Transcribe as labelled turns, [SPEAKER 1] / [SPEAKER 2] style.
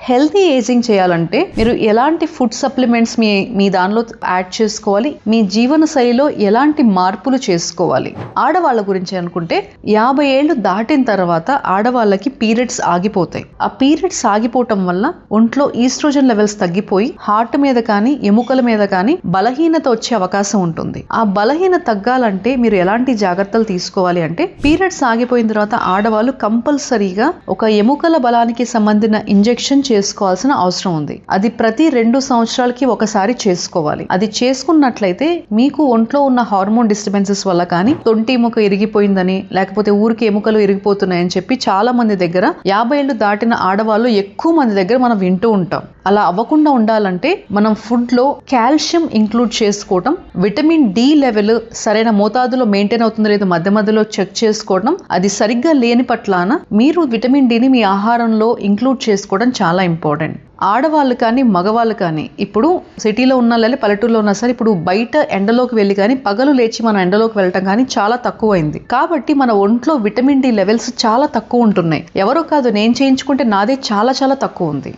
[SPEAKER 1] Healthy ageing చేయాలంటే మీరు ఎలాంటి ఫుడ్ సప్లిమెంట్స్ మీ దానిలో యాడ్ చేసుకోవాలి, మీ జీవన శైలిలో ఎలాంటి మార్పులు చేసుకోవాలి. ఆడవాళ్ళ గురించి అనుకుంటే 50 ఏళ్ళు దాటిన తర్వాత ఆడవాళ్ళకి పీరియడ్స్ ఆగిపోతాయి. ఆ పీరియడ్స్ ఆగిపోవటం వల్ల ఒంట్లో ఈస్ట్రోజన్ లెవెల్స్ తగ్గిపోయి హార్ట్ మీద కానీ ఎముకల మీద కానీ బలహీనత వచ్చే అవకాశం ఉంటుంది. ఆ బలహీనత తగ్గాలంటే మీరు ఎలాంటి జాగ్రత్తలు తీసుకోవాలి అంటే, పీరియడ్స్ ఆగిపోయిన తర్వాత ఆడవాళ్ళు కంపల్సరీగా ఒక ఎముకల బలానికి సంబంధించిన ఇంజెక్షన్ చేసుకోవాల్సిన అవసరం ఉంది. అది ప్రతి 2 సంవత్సరాలకి ఒకసారి చేసుకోవాలి. అది చేసుకున్నట్లయితే మీకు ఒంట్లో ఉన్న హార్మోన్ డిస్టర్బెన్సెస్ వల్ల కానీ తొంటి ఎముక ఇరిగిపోయిందని, లేకపోతే ఊరికి ఎముకలు ఇరిగిపోతున్నాయని చెప్పి చాలా మంది దగ్గర 50 ఏళ్ళు దాటిన ఆడవాళ్ళు ఎక్కువ మంది దగ్గర మనం వింటూ ఉంటాం. అలా అవ్వకుండా ఉండాలంటే మనం ఫుడ్ లో కాల్షియం ఇంక్లూడ్ చేసుకోవటం, విటమిన్ డి లెవెల్ సరైన మోతాదులో మెయింటైన్ అవుతుందో లేదో మధ్య మధ్యలో చెక్ చేసుకోవడం, అది సరిగ్గా లేని పట్లాన మీరు విటమిన్ డిని మీ ఆహారంలో ఇంక్లూడ్ చేసుకోవడం చాలా ఇంపార్టెంట్. ఆడవాళ్ళు కానీ మగవాళ్ళు కానీ ఇప్పుడు సిటీలో ఉన్న లేదా పల్లెటూరులో ఉన్నా సరే ఇప్పుడు బయట ఎండలోకి వెళ్ళి కానీ పగలు లేచి మనం ఎండలోకి వెళ్ళటం కానీ చాలా తక్కువైంది. కాబట్టి మన ఒంట్లో విటమిన్ డి లెవెల్స్ చాలా తక్కువ ఉంటున్నాయి. ఎవరో కాదు, నేను చేయించుకుంటే నాదే చాలా చాలా తక్కువ ఉంది.